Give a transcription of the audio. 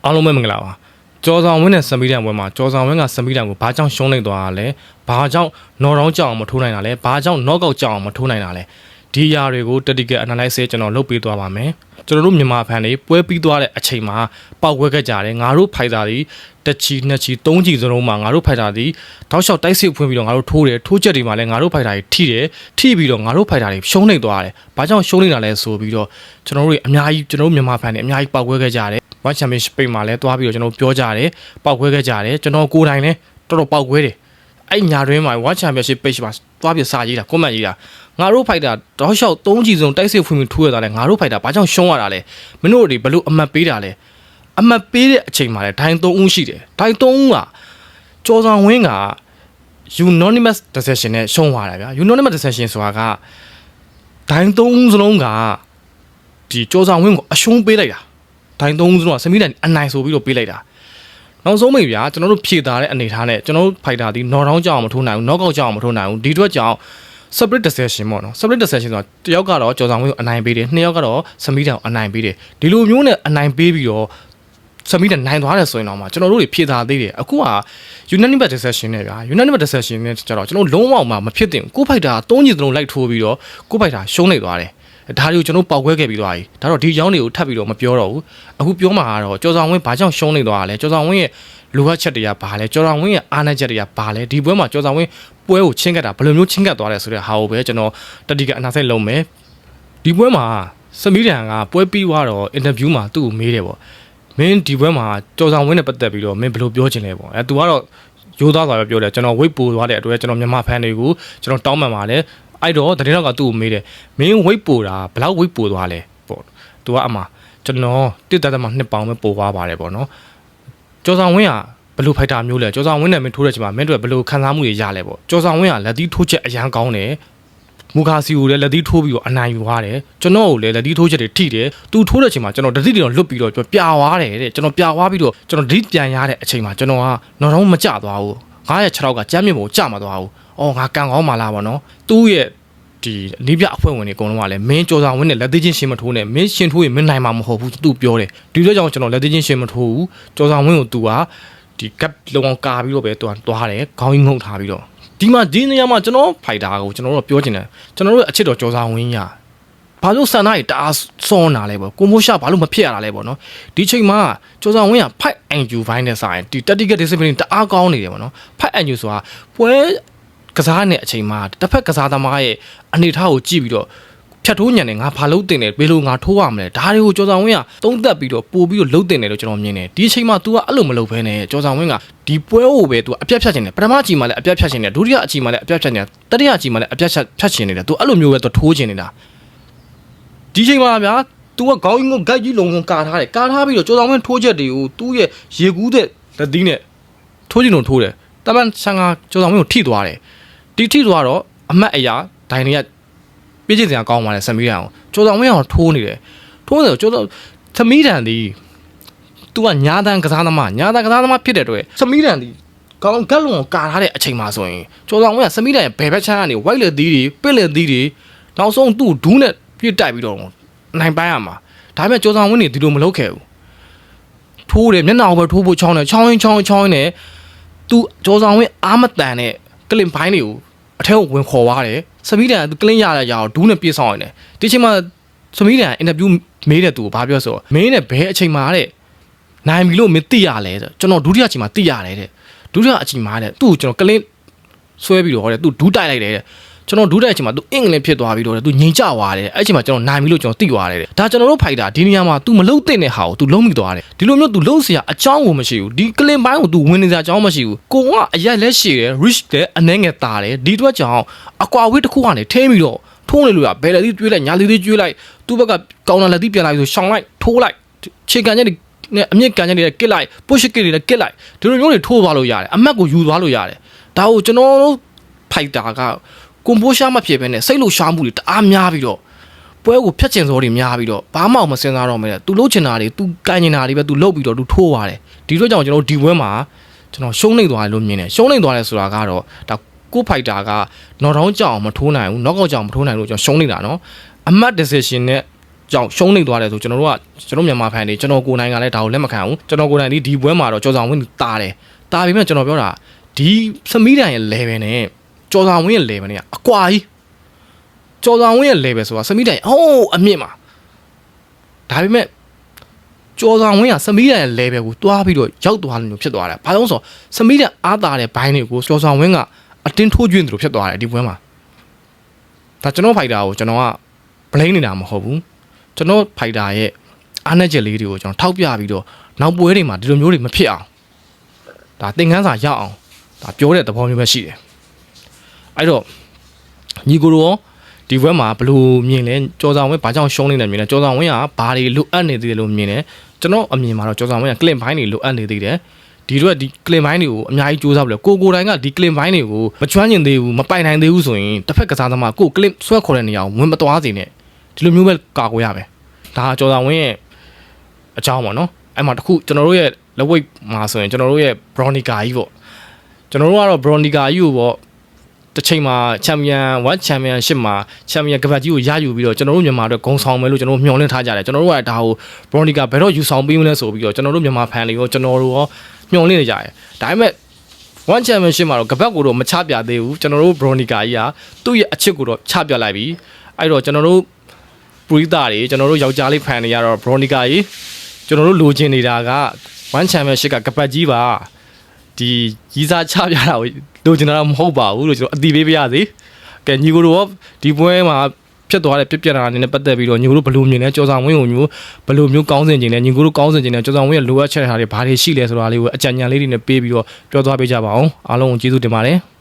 အားလုံးပဲမင်္ဂလာပါကျော်ဆောင်ဝင်းနဲ့စမီတန်ပွဲမှာကျော်ဆောင်ဝင်းကစမီတန်ကိုဘာကြောင့်ရှုံးလိုက်သွားတာလဲဘာကြောင့်နော်တောင်းကြောက်အောင်မထိုးနိုင်တာလဲဘာကြောင့်နော့ကောက်ကြောက်အောင်မထိုးနိုင်တာလဲဒီအရာတွေကို tactical analysis ကျွန်တော်လုပ်ပေးသွားပါမယ်ကျွန်တော်တို့မြန်မာဖန်တွေပွဲပြီးသွားတဲ့အချိန်မှာပောက်ခွဲခဲ့ကြတယ်ငါတို့ဖိုက်တာတွေတစ်ချီနှစ်ချီသုံးချီစလုံးမှာငါတို့ဖိုက်တာတွေတောက်လျှောက်တိုက်စစ်ဖွင့်ပြီးတော့ငါတို့ထိုးတယ်ထိုးချက်တွေမှာလည်းငါတို့ဖိုက်တာတွေထိတယ်ထိပြီးတော့ငါတို့ဖိုက်တာတွေရှုံးနေသွားတယ်ဘာကြောင့်ရှုံးနေတာလဲဆိုပြီးတော့ကျွန်တော်တို့အများကြီးကျွန်တော်တို့မြန်မာဖန်တွေအများကြီးပောက်ခွဲခဲ့ကြတယ် World Championship မှာလည်းတွားပြီးတော့ကျွန်တော်ပြောကြတယ်ပောက်ခွဲခဲ့ကြတယ်ကျွန်တော်ကိုယ်တိုင်လည်းတော်တော်ပောက်ခွဲတယ်အဲ့ညာတွင်းမှာ World Championship page မှာတွားပြီးစာရေးတာ comment ရေးတာငါတို့ဖိုက်တာတောက်လျှောက်3ချီစုံတိုက်စစ်ဖွင့်ပြီးထိုးရတာလဲငါတို့ဖိုက်တာဘာကြောင့်ရှုံးရတာလဲမင်းတို့တွေဘလို့အမှတ်ပေးတာလဲအမှတ်ပေးတဲ့အချိန်မှာလဲဒိုင်3ဦးရှိတယ်ဒိုင်3ဦးကကျော်ဆောင်ဝင်းက unanimous decision နဲ့ရှုံးသွားတာဗျာ unanimous decision ဆိုတာကဒိုင်3ဦးစလုံးကဒီကျော်ဆောင်ဝင်းကိုအရှုံးပေးလိုက်တာဒိုင်3ဦးစလုံးကစမီတန်အနိုင်ဆိုပြီးတော့ပေးလိုက်တာနောက်ဆုံးမိဗျာကျွန်တော်တို့ဖြည့်ထားတဲ့အနေထားနဲ့ကျွန်တော်တို့ဖိုက်တာဒီနော်တောင်းကြောက်အောင်မထိုးနိုင်ဘူးနော့ကောက်ကြောက်အောင်မထိုးနိုင်ဘူးဒီအတွက်ကြောင့် split decision ပေါ့နော် split decision ဆိုတာတယောက်ကတော့ကျော်ဆောင်ဝင်းကိုအနိုင်ပေးတယ်နှစ်ယောက်ကတော့စမီတန်ကိုအနိုင်ပေးတယ်ဒီလိုမျိုးနဲ့အနိုင်ပေးပြီးတော့စမီတန်နိုင်သွားတယ်ဆိုရင်တော့မှကျွန်တော်တို့တွေဖြည့်ထားသေးတယ်အခုက unanimous decision နဲ့ဗျာ unanimous decision နဲ့ကျတော့ကျွန်တော်လုံးဝမှမဖြစ်တင်ကိုဖိုက်တာ3ညီစလုံးလိုက်ထိုးပြီးတော့ကိုဖိုက်တာရှုံးနေသွားတယ်ဒါတွေကိုကျွန်တော်ပောက်ခွဲခဲ့ပြီးသွားပြီဒါတော့ဒီကြောင်းတွေကိုထပ်ပြီးတော့မပြောတော့ဘူးအခုပြောမှာကတော့ကျော်ဆောင်ဝင်းဘာကြောင့်ရှုံးနေသွားတာလဲကျော်ဆောင်ဝင်းရဲ့လိုအပ်ချက်တွေကဘာလဲကျော်ဆောင်ဝင်းရဲ့အားနည်းချက်တွေကဘာလဲဒီပွဲမှာကျော်ဆောင်ဝင်းပွဲကိုချင်းကတ်တာဘယ်လိုမျိုးချင်းကတ်သွားလဲဆိုတဲ့ဟာကိုပဲကျွန်တော်တတိကအနာစိတ်လုံးမယ်ဒီပွဲမှာစမီတန်ကပွဲပြီးသွားတော့အင်တာဗျူးမှာသူ့ကိုမေးတယ်ပေါ့မင်းဒီပွဲမှာကျော်ဆောင်ဝင်းနဲ့ပတ်သက်ပြီးတော့မင်းဘယ်လိုပြောချင်လဲပေါ့သူကတော့ရိုးသားစွာပဲပြောတယ်ကျွန်တော်ဝိတ်ပိုသွားတဲ့အတွက်ကျွန်တော်မြန်မာဖန်တွေကိုကျွန်တော်တောင်းပန်ပါတယ်အဲ့တော့တတိယကသူ့ကိုမေးတယ်မင်းဝိတ်ပိုတာဘယ်လောက်ဝိတ်ပိုသွားလဲပေါ့သူကအမှကျွန်တော်1.2ပေါင်ပဲပိုသွားပါတယ်ပေါ့နော်ကျော်ဆောင်ဝင်းကဘယ်လိုဖိုက်တာမျိုးလဲကျော်ဆောင်ဝင်းနဲ့မင်းထိုးတဲ့အချိန်မှာမင်းတို့ဘယ်လိုခံစားမှုတွေရလဲပေါ့ကျော်ဆောင်ဝင်းကလက်သီးထိုးချက်အရန်ကောင်းတယ်မူခါစီကိုလည်းလက်သီးထိုးပြီးတော့အနိုင်ယူသွားတယ်ကျွန်တော်ကိုလည်းလက်သီးထိုးချက်တွေထိတယ်သူထိုးတဲ့အချိန်မှာကျွန်တော်တတိတော်လွတ်ပြီးတော့ပြာသွားတယ်တဲ့ကျွန်တော်ပြာသွားပြီးတော့ကျွန်တော်ဒိတ်ပြန်ရတဲ့အချိန်မှာကျွန်တော်ကနောက်တော့မကြသွားဘူးငါရဲ့6ကကြမ်းမြင့်ဖို့ကြမှာသွားဘူးအော်ငါကန်ကောင်းမှလားပေါ့နော်သူ့ရဲ့ဒီနီးပြအဖွဲ့ဝင်တွေအကုန်လုံးကလည်းမင်းကြော်ဆောင်ဝင်းနဲ့လက်သေးချင်းရှင်းမထိုးနဲ့မင်းရှင်းထိုးရင်မင်းနိုင်မှာမဟုတ်ဘူးသူပြောတယ်ဒီလိုကြောင့်ကျွန်တော်လက်သေးချင်းရှင်းမထိုးဘူးကြော်ဆောင်ဝင်းကိုသူကဒီကပ်လုံအောင်ကာပြီးတော့ပဲသူကသွားတယ်ခေါင်းကြီးငုံထားပြီးတော့ဒီမှာဒီနေရာမှာကျွန်တော်ဖိုက်တာကိုကျွန်တော်တို့ပြောချင်တယ်ကျွန်တော်တို့အချစ်တော်ကြော်ဆောင်ဝင်းရဘာလို့ဆန္ဒတွေတအားစောနာလဲပေါ့ကိုမိုးရှာဘာလို့မဖြစ်ရတာလဲပေါ့နော်ဒီချိန်မှာကြော်ဆောင်ဝင်းကဖိုက်အန်ယူဘိုင်းနဲ့ဆိုင်ဒီ tactical discipline တအားကောင်းနေတယ်ပေါ့နော်ဖိုက်အန်ယူဆိုတာပွဲကစားတဲ့အချိန်မှာတစ်ဖက်ကစားသမားရဲ့အနေထားကိုကြည့်ပြီးတော့ဖြတ်ထိုးညံတယ်ငါဘာလုပ်တင်တယ်ဘယ်လိုငါထိုးရမလဲဒါတွေကိုကျော်ဆောင်ဝင်းကသုံးသက်ပြီးတော့ပို့ပြီးတော့လုပ်တင်တယ်လို့ကျွန်တော်မြင်တယ်ဒီအချိန်မှာ तू ကအဲ့လိုမလုပ်ဘဲနဲ့ကျော်ဆောင်ဝင်းကဒီပွဲကိုပဲ तू အပြတ်ဖြတ်ချင်တယ်ပထမအချိန်မှာလည်းအပြတ်ဖြတ်ချင်တယ်ဒုတိယအချိန်မှာလည်းအပြတ်ဖြတ်ချင်တယ်တတိယအချိန်မှာလည်းအပြတ်ဖြတ်ချင်နေတာ तू အဲ့လိုမျိုးပဲ तू ထိုးချင်နေတာဒီချိန်မှာဗျာ तू ကခေါင်းကြီးကိုဂိုက်ကြီးလုံးလုံးကာထားတယ်ကာထားပြီးတော့ကျော်ဆောင်ဝင်းထိုးချက်တွေကို तू ရဲ့ရေကူးတဲ့လက်သီးနဲ့ထိုးချင်လို့ထိုးတယ်တမန်ဆန်ကကျော်ဆောင်ဝင်းကိုထိသွားတယ်ဒီထိသွားတော့အမတ်အရာဒိုင်တွေကပြည့်ကျင်စရာကောင်းပါလေစမီတန်အောင်ကျော်ဆောင်ဝင်းအောင်ထိုးနေတယ်ထိုးနေတော့ကျော်ဆောင်စမီတန်ဒီ तू ကညာတန်ကစားသမားဖြစ်တဲ့အတွက်စမီတန်ဒီကောင်းကက်လုံးကာထားတဲ့အချိန်မှာဆိုရင်ကျော်ဆောင်ဝင်းကစမီတန်ရဲ့ဘယ်ဘက်ချမ်းကနေဝိုက်လက်သီးတွေပစ်လက်သီးတွေနောက်ဆုံးသူ့ဒူးနဲ့ပြစ်တိုက်ပြီးတော့နိုင်ပိုင်းရမှာဒါပေမဲ့ကျော်ဆောင်ဝင်းနေဒီလိုမလုပ်ခဲ့ဘူးထိုးတယ်မျက်နှာကိုပဲထိုးဖို့ချောင်းနေချောင်းရင်းနဲ့ तू ကျော်ဆောင်ဝင်းအားမတန်တဲ့ကလင်ပိုင်းတွေကိုအထက်ကိုဝင်ခေါ်သွားတယ်စမီတန်ကလင်းရတဲ့ကြောင်ဒူးနဲ့ပြေးဆောင်ရတယ်ဒီချိန်မှာစမီတန်အင်တာဗျူးမေးတဲ့သူကိုဘာပြောဆိုမင်းနဲ့ဘယ်အချိန်မှာတဲ့နိုင်ပြီလို့မသိရလဲဆိုကျွန်တော်ဒုတိယအချိန်မှာသိရတယ်တဲ့ဒုတိယအချိန်မှာတဲ့သူ့ကိုကျွန်တော်ကလင်းဆွဲပြီးတော့တဲ့သူဒူးတိုက်လိုက်တယ်တဲ့ကျွန်တော်ဒူးတဲ့အချိန်မှာသူအင်္ဂလိပ်ဖြစ်သွားပြီးတော့သူငြိမ်ကျသွားတယ်အဲ့အချိန်မှာကျွန်တော်နိုင်ပြီလို့ကျွန်တော်သိသွားတယ်ဒါကျွန်တော်တို့ဖိုက်တာဒီနေရာမှာ तू မလုံးတဲ့ဟာကို तू လုံးမိသွားတယ်ဒီလိုမျိုး तू လုံးစရာအကြောင်းကိုမရှိဘူးဒီကလင်ပိုင်းကို तू ဝင်နေစရာအကြောင်းမရှိဘူးကိုကအရက်လက်ရှည်တယ် reach တယ်အနှဲငယ်တာတယ်ဒီအတွက်ကြောင့်အကွာဝေးတစ်ခုကနေထင်းပြီးတော့ထိုးနေလို့ရဘယ်လက်သီးကျွေးလိုက်ညာလက်သီးကျွေးလိုက်သူ့ဘက်ကကောင်းတာလက်သီးပြန်လိုက်ဆိုရှောင်းလိုက်ထိုးလိုက်ခြေကန်ချက်တွေနဲ့အမြင့်ကန်ချက်တွေနဲ့ကစ်လိုက် push ကစ်တွေနဲ့ကစ်လိုက်ဒီလိုမျိုးတွေထိုးသွားလို့ရတယ်အမတ်ကိုယူသွားလို့ရတယ်ဒါကိုကျွန်တော်တို့ဖိုက်တာကကွန်ပိုးရှားမဖြစ်ဘဲနဲ့စိတ်လို့ရှားမှုတွေတအားများပြီးတော့ပွဲကိုဖျက်ချင်စောတွေများပြီးတော့ဘာမှမစင်စားတော့မယ်သူလှုပ်ချင်တာတွေသူကိုင်နေတာတွေပဲသူလှုပ်ပြီးတော့သူထိုးသွားတယ်ဒီအတွက်ကြောင့်ကျွန်တော်ဒီပွဲမှာကျွန်တော်ရှုံးနေသွားတယ်လို့မြင်တယ်ရှုံးနေသွားတယ်ဆိုတာကတော့ဒါကိုဖိုက်တာကနော်တောင်းကြောင်မထိုးနိုင်ဘူးနော့ကောက်ကြောင်မထိုးနိုင်လို့ကျွန်တော်ရှုံးနေတာနော်အမတ် decision နဲ့ ကြောင့်ရှုံးနေသွားတယ်ဆိုကျွန်တော်တို့မြန်မာဖန်တွေကျွန်တော်ကိုယ်နိုင်ကလည်းဒါကိုလက်မခံဘူးကျွန်တော်ကိုယ်နိုင်ဒီပွဲမှာတော့ကျော်ဆောင်ဝင်းတာတယ်တာပေမဲ့ကျွန်တော်ပြောတာဒီသမီးတိုင်ရဲ့ level နဲ့ကျော်ဆောင်ဝင်းရဲ့ level နဲ့အကွာကြီးကျော်ဆောင်ဝင်းရဲ့ level ဆိုတာသမီးတိုင်အမြင့်မှာဒါပေမဲ့ကျော်ဆောင်ဝင်းကသမီးတိုင်ရဲ့ level ကိုတွားပြီးတော့ရောက်သွားတယ်လို့ဖြစ်သွားတယ်ဘာလို့ဆိုသမီးတိုင်အားတာတဲ့ဘိုင်းတွေကိုကျော်ဆောင်ဝင်းကအတင်းထိုးကျွင်းတယ်လို့ဖြစ်သွားတယ်ဒီပွဲမှာဒါကျွန်တော်ဖိုက်တာကိုကျွန်တော်က blame နေတာမဟုတ်ဘူးကျွန်တော်ဖိုက်တာရဲ့အားနည်းချက်လေးတွေကိုကျွန်တော်ထောက်ပြပြီးတော့နောက်ပွဲတွေမှာဒီလိုမျိုးတွေမဖြစ်အောင်ဒါသင်ခန်းစာရအောင်ဒါပြောတဲ့သဘောမျိုးပဲရှိတယ်အဲ့တော့ညီကိုရောဒီဘက်မှာဘလို့မြင်လဲကြော်ဆောင်ဝင်းဘာကြောင့်ရှုံးနေတယ်မြင်လဲကြော်ဆောင်ဝင်းကဘာတွေလိုအပ်နေသေးတယ်လို့မြင်တယ်ကျွန်တော်အမြင်မှာတော့ကြော်ဆောင်ဝင်းက clean ဘိုင်းတွေလိုအပ်နေသေးတယ်ဒီတော့ဒီ clean ဘိုင်းတွေကိုအများကြီးစူးစမ်းပြီးတော့ကိုယ်တိုင်ကဒီ clean ဘိုင်းတွေကိုမချွမ်းကျင်သေးဘူးမပိုင်နိုင်သေးဘူးဆိုရင်တစ်ဖက်ကစားသမားကို clean ဆွဲခေါ်တဲ့နေရာကိုဝင်မသွားစေနဲ့ဒီလိုမျိုးပဲကာကွယ်ရမယ်ဒါကြော်ဆောင်ဝင်းရဲ့အကြောင်းပေါ့နော်အဲ့မှာတခုကျွန်တော်တို့ရဲ့လက်ဝိတ်မှာဆိုရင်ကျွန်တော်တို့ရဲ့ Bronica ကြီးပေါ့ကျွန်တော်တို့ကတော့ Bronica ကြီးကိုပေါ့တစ်ချိန်မှာ Champion World Championship မှာ Champion ကပတ်ကြီးကိုရယူပြီးတော့ကျွန်တော်တို့မြန်မာအတွက်ဂုဏ်ဆောင်မယ်လို့ကျွန်တော်တို့မျှော်လင့်ထားကြတယ်ကျွန်တော်တို့ကဒါကို Bronica ဘယ်တော့ယူဆောင်ပေးမလဲဆိုပြီးတော့ကျွန်တော်တို့မြန်မာဖန်တွေရောကျွန်တော်တို့ရောမျှော်လင့်နေကြတယ်ဒါပေမဲ့ World Championship မှာတော့ကပတ်ကိုတော့မချပြသေးဘူးကျွန်တော်တို့ Bronica ကြီးကသူ့ရဲ့အချစ်ကိုတော့ချပြလိုက်ပြီအဲ့တော့ကျွန်တော်တို့ပရိသတ်တွေကျွန်တော်တို့ယောက်ျားလေးဖန်တွေကတော့ Bronica ကြီးကျွန်တော်တို့လိုချင်နေတာက One Championship ကပတ်ကြီးပါဒီကြီးစားချပြတာကိုလိုချင်တာမဟုတ်ပါဘူးလို့ကျွန်တော်အတိပေးပြရစီကဲညီကိုတို့ဒီပွဲမှာဖြစ်သွားတဲ့ပြပြတာအနေနဲ့ပတ်သက်ပြီးတော့ညီကိုတို့ဘယ်လိုမြင်လဲကြော်ဆောင်ဝင်းကိုမျိုးဘယ်လိုမျိုးကောင်းစင်ခြင်းလဲညီကိုတို့ကောင်းစင်ခြင်းလဲကြော်ဆောင်ဝင်းရဲ့လိုအပ်ချက်တွေဘာတွေရှိလဲဆိုတာလေးကိုအကြံဉာဏ်လေးတွေနဲ့ပေးပြီးတော့ပြောသွားပေးကြပါအောင်အားလုံးကိုကျေးဇူးတင်ပါတယ်